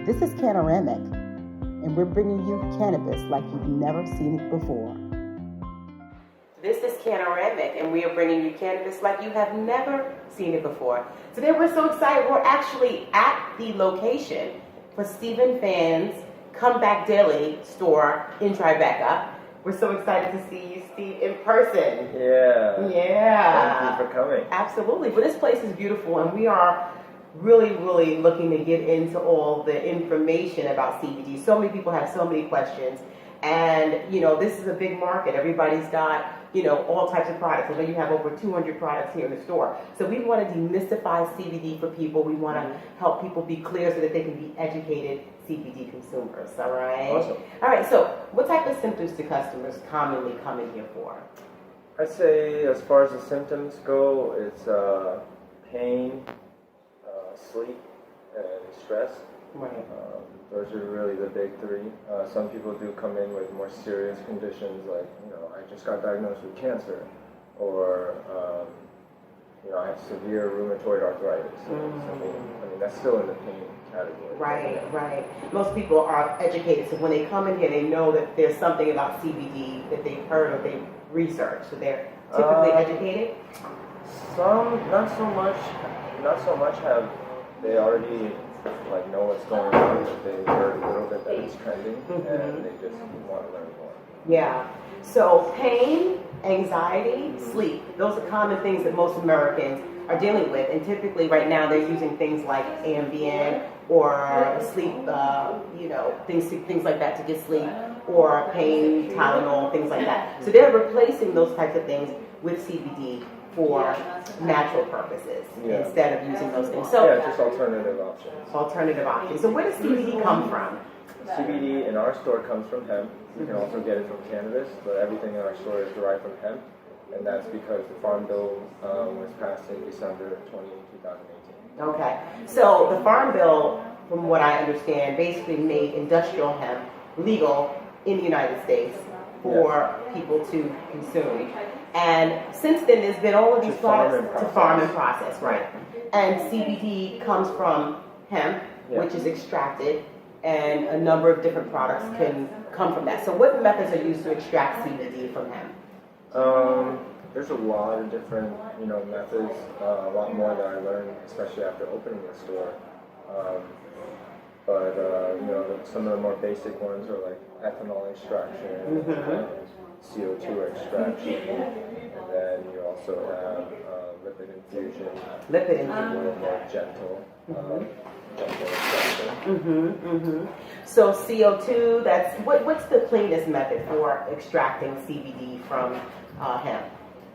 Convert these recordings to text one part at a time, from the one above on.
This is Cannaramic, and we're bringing you cannabis like you've never seen it before. This is Cannaramic, and we are bringing you cannabis like you have never seen it before. Today we're so excited. We're actually at the location for Stephen Fan's Come Back Daily store in Tribeca. We're so excited to see you, Steve, in person. Yeah. Yeah. Thank you for coming. Absolutely. But this place is beautiful, and we are really looking to get into all the information about CBD. So many people have so many questions, and this is a big market. Everybody's got all types of products. I know you have over 200 products here in the store. So we want to demystify CBD for people. We want to help people be clear so that they can be educated CBD consumers. All right. Awesome. All right. So what type of symptoms do customers commonly come in here for? I'd say as far as the symptoms go, it's pain, sleep, and stress. Right. Those are really the big three. Some people do come in with more serious conditions, like I just got diagnosed with cancer, or I have severe rheumatoid arthritis. I mean that's still in the pain category. Right. Most people are educated, so when they come in here, they know that there's something about CBD that they've heard or they've researched. So they're typically educated. Some, not so much have they already know what's going on, but they heard a little bit that it's trending, and they just want to learn more. Yeah. So pain, anxiety, sleep, those are common things that most Americans are dealing with, and typically right now they're using things like Ambien or sleep, things like that to get sleep, or pain, Tylenol, things like that. So they're replacing those types of things with CBD for natural purposes instead of using those things. So just alternative options. So where does CBD come from? CBD in our store comes from hemp. You can also get it from cannabis, but everything in our store is derived from hemp, and that's because the Farm Bill was passed in December 2018. Okay, so the Farm Bill, from what I understand, basically made industrial hemp legal in the United States for people to consume. And since then, there's been all of these products to farm and process, right? And CBD comes from hemp, which is extracted, and a number of different products can come from that. So what methods are used to extract CBD from hemp? There's a lot of different, methods, a lot more that I learned, especially after opening the store. But some of the more basic ones are like ethanol extraction, CO2 extraction, and then you also have lipid infusion. A little more gentle. So CO2, that's what's the cleanest method for extracting CBD from hemp?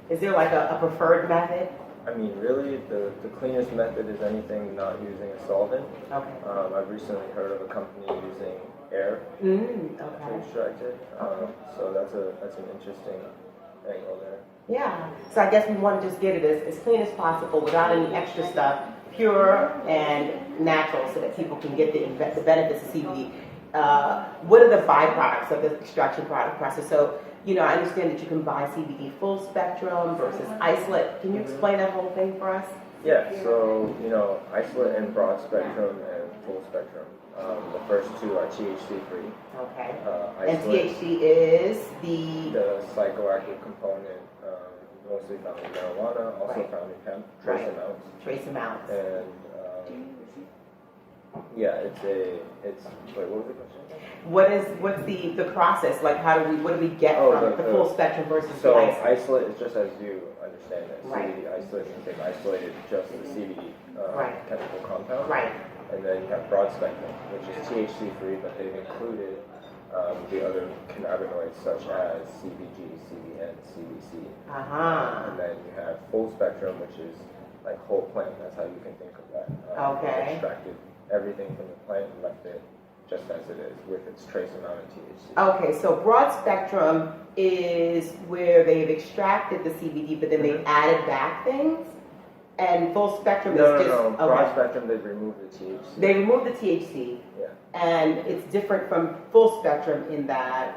Is there like a preferred method? I mean, really, the cleanest method is anything not using a solvent. Okay. I've recently heard of a company using air to extract it. So that's an interesting angle there. Yeah. So I guess we want to just get it as clean as possible without any extra stuff, pure and natural, so that people can get the benefits of CBD. What are the byproducts of the extraction process? So, I understand that you can buy CBD full spectrum versus isolate. Can you explain that whole thing for us? Yeah, so, isolate and broad spectrum and full spectrum. The first two are THC free. Okay. And THC is the psychoactive component, mostly found in marijuana, also found in hemp, trace amounts. And it's wait, what was the question? What's the process? Like what do we get from the full spectrum versus the isolate? Isolate is just as you understand it. CBD isolate means they've isolated just the CBD chemical compound. Right. And then you have broad spectrum, which is THC free, but they've included the other cannabinoids such as CBG, CBN, CBC. And then you have full spectrum, which is like whole plant. That's how you can think of that. They've extracted everything from the plant and left it just as it is with its trace amount of THC. Okay, so broad spectrum is where they've extracted the CBD, but then they've added back things. And full spectrum is just... No. Broad spectrum, they've removed the THC. They removed the THC. Yeah. And it's different from full spectrum in that...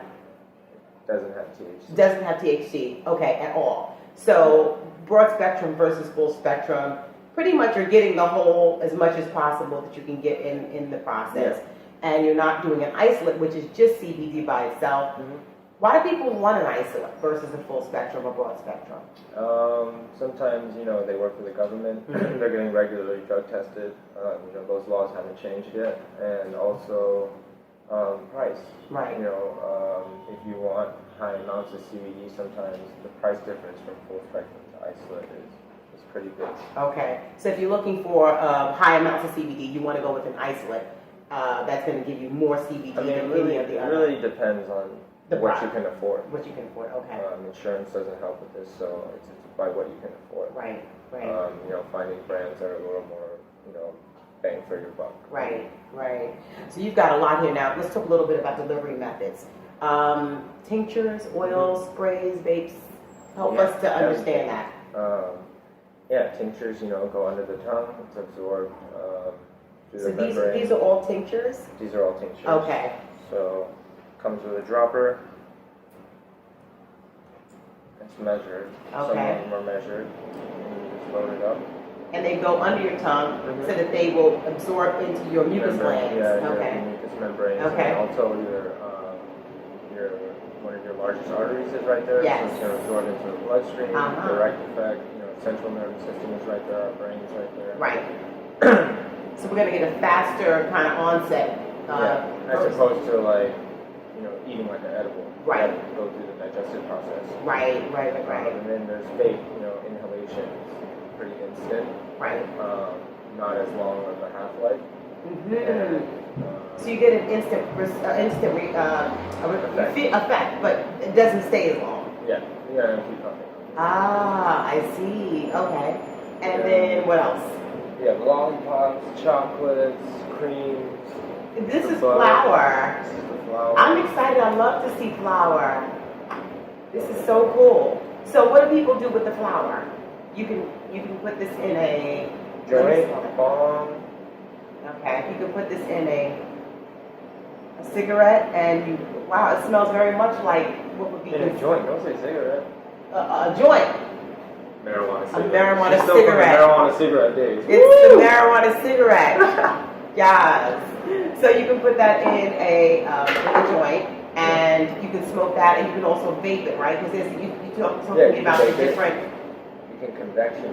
Doesn't have THC. Doesn't have THC, okay, at all. So broad spectrum versus full spectrum, pretty much you're getting the whole as much as possible that you can get in the process. and you're not doing an isolate, which is just CBD by itself. Why do people want an isolate versus a full spectrum or broad spectrum? Sometimes, they work for the government. They're getting regularly drug tested. Those laws haven't changed yet. And also price. Right. If you want high amounts of CBD, sometimes the price difference from full spectrum to isolate is pretty big. Okay. So if you're looking for high amounts of CBD, you want to go with an isolate. That's going to give you more CBD than any of the other. It really depends on what you can afford. What you can afford, okay. Insurance doesn't help with this, so it's by what you can afford. Right. Finding brands that are a little more, bang for your buck. Right. So you've got a lot here now. Let's talk a little bit about delivery methods. Tinctures, oils, sprays, vapes. Help us to understand that. Tinctures, go under the tongue. It's absorbed through the membrane. So these are all tinctures? These are all tinctures. Okay. So comes with a dropper. It's measured. Okay. Some of them are measured. And you just load it up. And they go under your tongue so that they will absorb into your mucus glands. Your mucus membranes. Okay. And also one of your largest arteries is right there. Yes. So it's going to absorb into the bloodstream. Direct effect. Central nervous system is right there. Our brain is right there. Right. So we're going to get a faster kind of onset. As opposed to eating like an edible. Right. You have to go through the digestive process. Right. And then there's vape, inhalation. It's pretty instant. Right. Not as long of a half-life. So you get an instant effect, but it doesn't stay as long. Yeah, you gotta keep pumping. I see. Okay. And then what else? Yeah, lollipops, chocolates, creams. This is flour. This is the flour. I'm excited. I love to see flour. This is so cool. So what do people do with the flour? You can put this in a joint, bomb. Okay, you can put this in a cigarette, and wow, it smells very much like what would be in a joint. Don't say cigarette. A joint. Marijuana cigarette. A marijuana She's cigarette. Still from the marijuana cigarette days. It's the marijuana cigarette. Yes. So you can put that in a joint, and you can smoke that, and you can also vape it, right? Because you talk something about the different. You can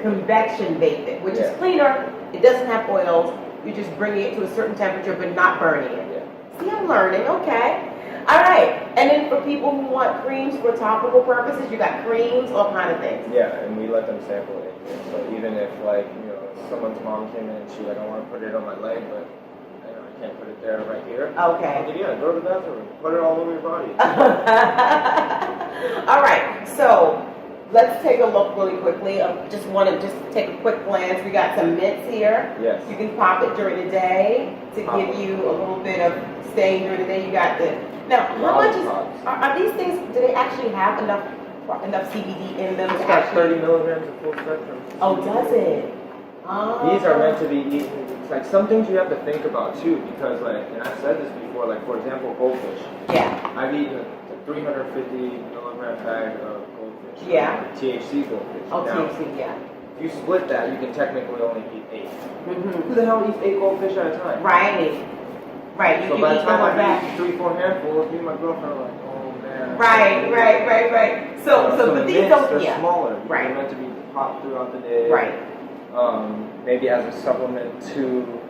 convection vape it, which is cleaner. It doesn't have oils. You just bring it to a certain temperature, but not burning it. Yeah. See, I'm learning. Okay. All right. And then for people who want creams for topical purposes, you got creams, all kind of things. Yeah, and we let them sample it. So even if someone's mom came in and she's like, I want to put it on my leg, but I can't put it there right here. Okay. Go to the bathroom. Put it all over your body. All right. So let's take a look really quickly. I just want to take a quick glance. We got some mints here. Yes. You can pop it during the day to give you a little bit of staying during the day. You got the now. How much are these things? Do they actually have enough CBD in them? It's got 30 milligrams of full spectrum. Oh, does it? Oh. These are meant to be eaten. It's like some things you have to think about too, because and I've said this before. Like for example, goldfish. Yeah. I've eaten a 350 milligram bag of goldfish. Yeah. THC goldfish. Oh, now, THC. Yeah. If you split that, you can technically only eat 8. Mm-hmm. Who the hell eats 8 goldfish at a time? Right. Right. So by the time I eat 3-4 handfuls, me and my girlfriend are like, oh man. Right. So but these don't. They're smaller. Right. They're meant to be popped throughout the day. Right. Maybe as a supplement to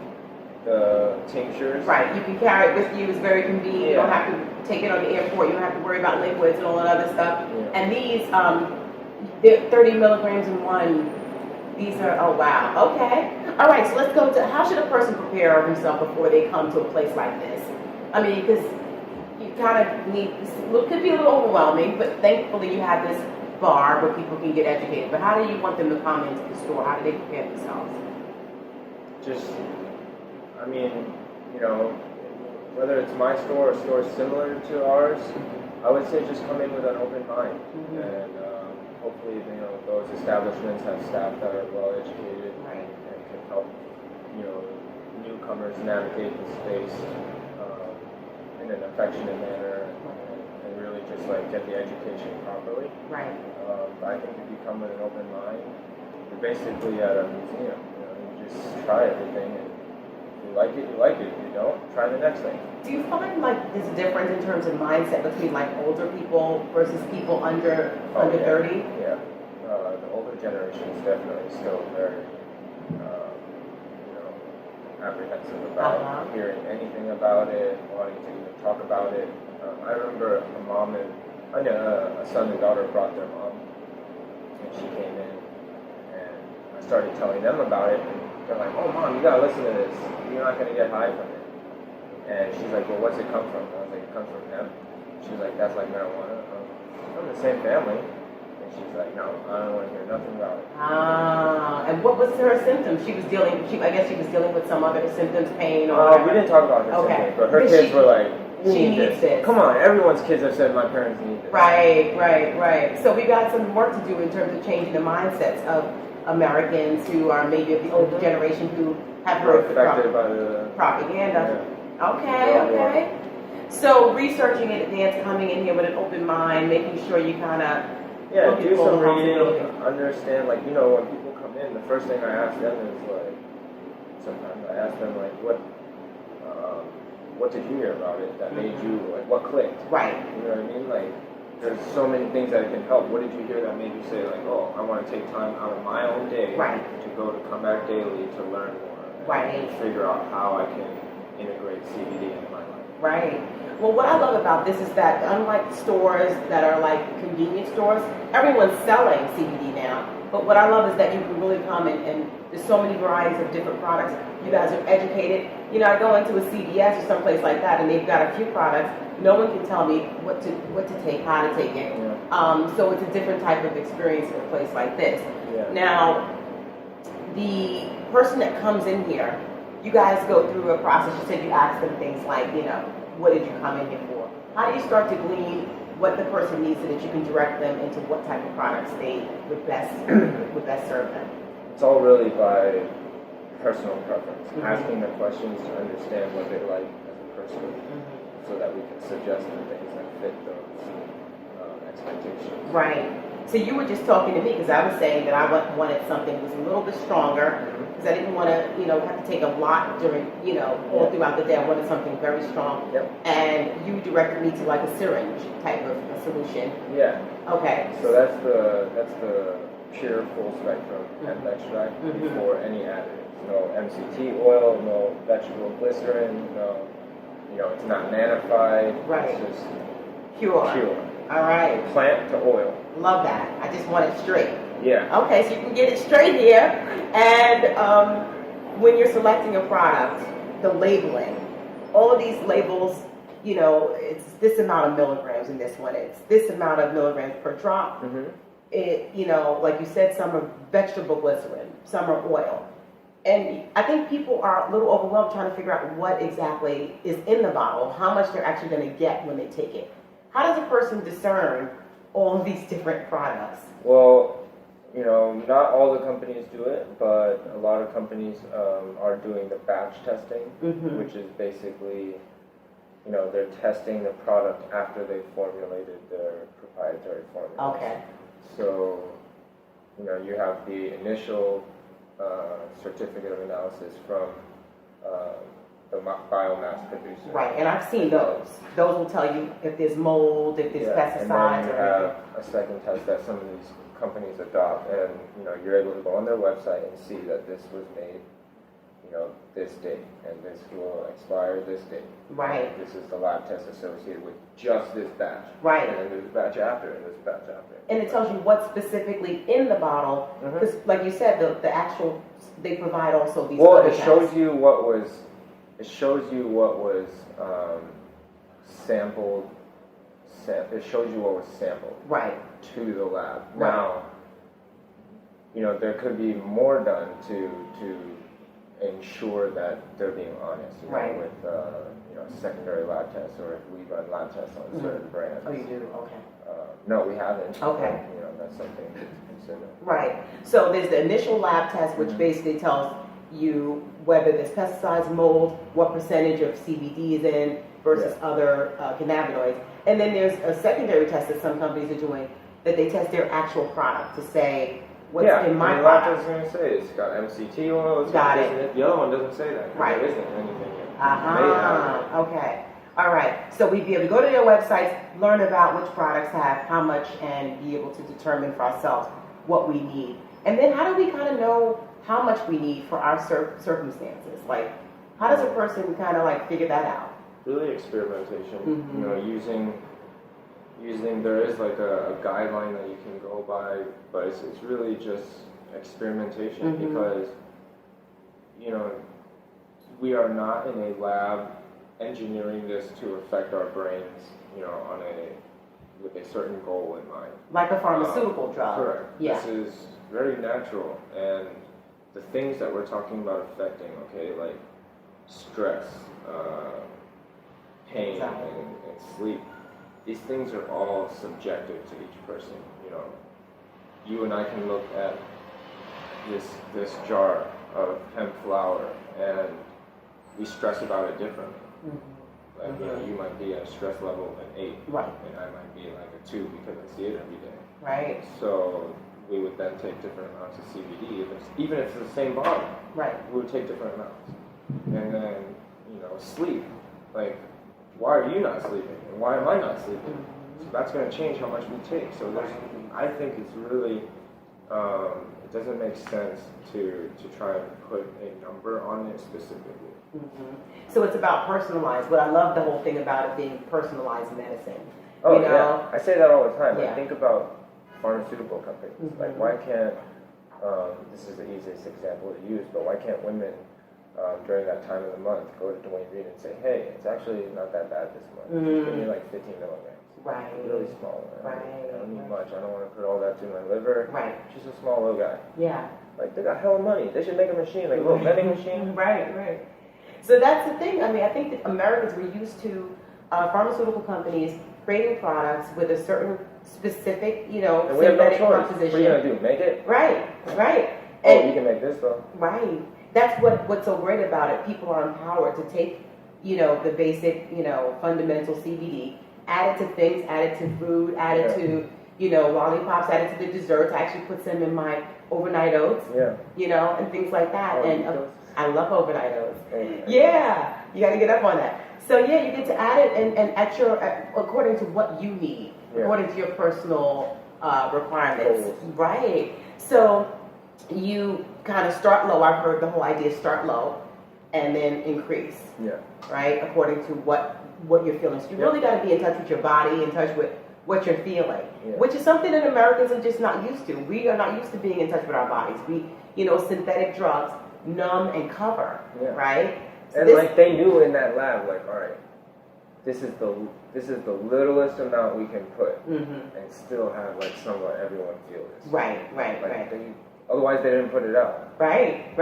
the tinctures. Right. You can carry it with you. It's very convenient. You don't have to take it on the airport. You don't have to worry about liquids and all that other stuff. Yeah. And these, they're 30 milligrams in one. These are, oh wow. Okay. All right. So let's go to how should a person prepare himself before they come to a place like this? I mean, because you kind of need. It could be a little overwhelming, but thankfully you have this bar where people can get educated. But how do you want them to come into the store? How do they prepare themselves? Whether it's my store or stores similar to ours, I would say just come in with an open mind. Mm-hmm. And hopefully, those establishments have staff that are well educated and can help, newcomers navigate the space in an affectionate manner and really just get the education properly. Right. I think if you come with an open mind, you're basically at a museum. You just try everything and You like it, you like it. You don't, try the next thing. Do you find like there's a difference in terms of mindset between like older people versus people under 30? Yeah. The older generation is definitely still very, apprehensive about hearing anything about it, wanting to even talk about it. I remember a son and daughter brought their mom, and she came in, and I started telling them about it, and they're like, "Oh, Mom, you gotta listen to this. You're not gonna get high from it." And she's like, "Well, what's it come from?" And I was like, "It comes from hemp." She's like, "That's like marijuana." I'm the same family. And she's like, "No, I don't want to hear nothing about it." And what was her symptoms? I guess she was dealing with some other symptoms, pain, or whatever. We didn't talk about her symptoms, but her kids were like, she needs this. Come on, everyone's kids have said my parents need this. Right. So we got some work to do in terms of changing the mindsets of Americans who are maybe of the older generation who have heard affected by the propaganda. Yeah. Okay. So researching it in advance, coming in here with an open mind, making sure you kind of do some reading, understand. Like, when people come in, the first thing I ask them is like, sometimes I ask them like, what did you hear about it that made you, like, what clicked? Right. You know what I mean? Like, there's so many things that can help. What did you hear that made you say, like, oh, I want to take time out of my own day to go to come back daily to learn more and figure out how I can integrate CBD into my life. Right. Well, what I love about this is that unlike stores that are like convenience stores, everyone's selling CBD now. But what I love is that you can really come and there's so many varieties of different products. You guys are educated. I go into a CVS or someplace like that, and they've got a few products. No one can tell me what to take, how to take it. Yeah. So it's a different type of experience in a place like this. Yeah. Now, the person that comes in here, you guys go through a process. You said you ask them things like, what did you come in here for? How do you start to glean what the person needs so that you can direct them into what type of products they would best serve them? It's all really by personal preference. Asking the questions to understand what they like as a person, so that we can suggest the things that fit those expectations. Right. So you were just talking to me because I was saying that I wanted something that was a little bit stronger because I didn't want to, have to take a lot during, all throughout the day. I wanted something very strong. Yep. And you directed me to like a syringe type of a solution. Yeah. Okay. So that's the pure full spectrum hemp extract before any additives. No MCT oil, no vegetable glycerin, no, it's not nanified. Right. It's just pure. All right. Plant to oil. Love that. I just want it straight. Yeah. Okay, so you can get it straight here. And when you're selecting a product, the labeling, all of these labels, it's this amount of milligrams in this one. It's this amount of milligrams per drop. It, like you said, some are vegetable glycerin, some are oil. And I think people are a little overwhelmed trying to figure out what exactly is in the bottle, how much they're actually going to get when they take it. How does a person discern all of these different products? Well, not all the companies do it, but a lot of companies are doing the batch testing, which is basically, they're testing the product after they've formulated their proprietary formula. Okay. So, you have the initial certificate of analysis from the biomass producer. Right, and I've seen those. Those will tell you if there's mold, if there's pesticides. And then you have a second test that some of these companies adopt, and you're able to go on their website and see that this was made, this date, and this will expire this date. Right. This is the lab test associated with just this batch. Right. And then there's a batch after, and there's a batch after. And it tells you what's specifically in the bottle, because, like you said, the actual they provide also these. Well, it shows you what was. It shows you what was sampled. It shows you what was sampled. Right. To the lab. Right. Now, there could be more done to ensure that they're being honest. Right. With secondary lab tests, or if we run lab tests on certain brands. Oh, you do? Okay. No, we haven't. Okay. But, that's something to consider. Right. So there's the initial lab test, which basically tells you whether there's pesticides, mold, what percentage of CBD is in versus other cannabinoids. And then there's a secondary test that some companies are doing that they test their actual product to say, what's in my the product. I was going to say, it's got MCT oil, it's Got got it. this and that. The other one doesn't say that. Right. There isn't anything made Uh-huh. Okay. All right. So we'd be able to go to their websites, learn about which products have how much, and be able to determine for ourselves what we need. And then how do we kind of know how much we need for our circumstances? Like, how does a person kind of like figure that out? Really experimentation. Mm-hmm. You know, using there is like a guideline that you can go by, but it's really just experimentation Mm-hmm. because, you know, we are not in a lab engineering this to affect our brains, you know, with a certain goal in mind. Like a pharmaceutical drug. Correct. Yeah. This is very natural, and the things that we're talking about affecting, okay, like stress, pain, and sleep. These things are all subjective to each person. You know, you and I can look at this jar of hemp flour, and we stress about it differently. Mm-hmm. Like, you know, you might be at a stress level of an 8, Right. and I might be like a 2 because I see it every day. Right. So we would then take different amounts of CBD, even if it's the same bottle. Right. We would take different amounts. And then, you know, sleep. Like, why are you not sleeping? And why am I not sleeping? Mm-hmm. So that's going to change how much we take. So I think it's really, it doesn't make sense to try and put a number on it specifically. Mm-hmm. So it's about personalized. What I love the whole thing about it being personalized medicine. Oh, you know? yeah. I say that all the time. Yeah. Like, think about pharmaceutical companies. Mm-hmm. Like, why can't, this is the easiest example to use, but why can't women during that time of the month go to Dwayne Reed and say, hey, it's actually not that bad this month. Just give me like 15 milligrams. Right. Really small. Right. I don't need much. I don't want to put all that through my liver. Right. Just a small little guy. Yeah. Like, they got hella money. They should make a machine, like a little vending machine. Right, right. So that's the thing. I mean, I think that Americans were used to pharmaceutical companies creating products with a certain specific, you know, and we have no synthetic choice. composition. What are you going to do? Make it? Right, right. Oh, And you can make this, though. right. That's what's so great about it. People are empowered to take, you know, the basic, you know, fundamental CBD, add it to things, add it to food, add it to, you know, lollipops, add it to the desserts. I actually put some in my overnight oats, you know, and things like that. Oh, and I love overnight oats. Okay. Yeah, you got to get up on that. So yeah, you get to add it and at your according to what you need, according to your personal requirements, right? So you kind of start low. I've heard the whole idea: start low, and then increase. Yeah. Right, according to what you're feeling. So you really got to be in touch with your body, in touch with what you're feeling, which is something that Americans are just not used to. We are not used to being in touch with our bodies. We, you know, synthetic drugs numb and cover, right? So and like they knew in that lab, like, all right, this is the littlest amount we can put, and still have like somewhat everyone feel this. Right. Otherwise, they didn't put it out. Right.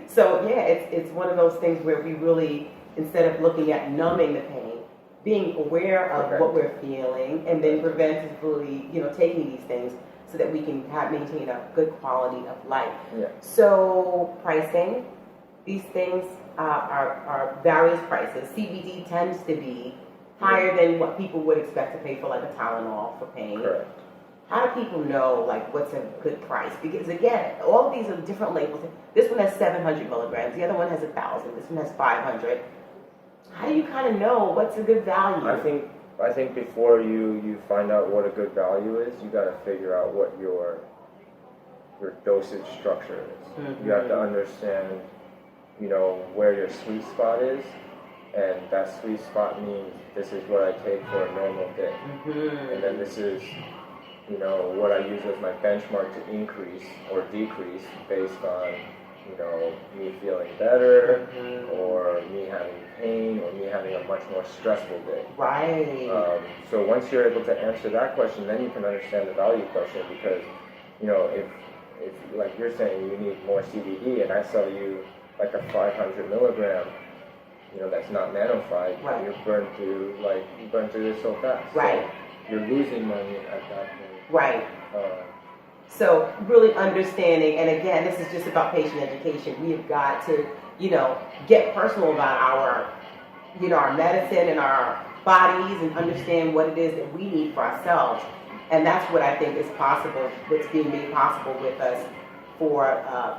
So yeah, it's one of those things where we really, instead of looking at numbing the pain, being aware of what we're feeling, and then preventively, you know, taking these things so that we can maintain a good quality of life. Yeah. So pricing, these things are various prices. CBD tends to be higher than what people would expect to pay for like a Tylenol for pain. Correct. How do people know like what's a good price? Because again, all of these are different labels. This one has 700 milligrams. The other one has 1,000. This one has 500. How do you kind of know what's a good value? I think before you find out what a good value is, you got to figure out what your dosage structure is. You have to understand, you know, where your sweet spot is, and that sweet spot means this is what I take for a normal day, and then this is, you know, what I use as my benchmark to increase or decrease based on, you know, me feeling better, or me having pain, or me having a much more stressful day. Right. So once you're able to answer that question, then you can understand the value question, because, you know, if like you're saying you need more CBD and I sell you like a 500 milligram, you know, that's not nanofied, you burn through this so fast. Right. So you're losing money at that point. Right. So really understanding, and again, this is just about patient education. We have got to, you know, get personal about our, you know, our medicine and our bodies, and understand what it is that we need for ourselves. And that's what I think is possible, what's being made possible with us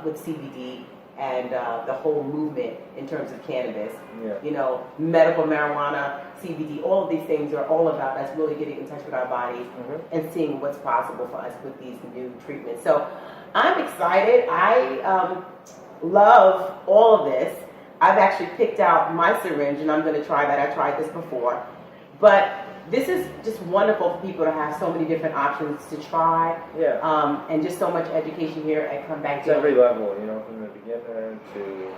with CBD and the whole movement in terms of cannabis. Yeah. You know, medical marijuana, CBD, all of these things are all about us really getting in touch with our bodies and seeing what's possible for us with these new treatments. So I'm excited. I love all of this. I've actually picked out my syringe and I'm going to try that. I tried this before. But this is just wonderful for people to have so many different options to try. Yeah. And just so much education here at Come Back It's to every level, you know, from the beginner to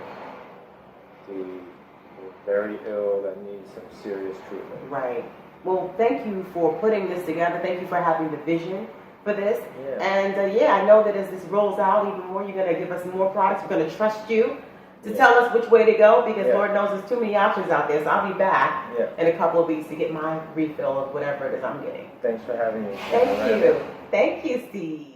the very ill that needs some serious treatment. Right. Well, thank you for putting this together. Thank you for having the vision for this. Yeah. And I know that as this rolls out even more, you're going to give us more products. We're going to trust you to tell us which way to go, because Lord knows there's too many options out there. So I'll be back in a couple of weeks to get my refill of whatever it is I'm getting. Thanks for having me. Thank you. Thank you, Steve.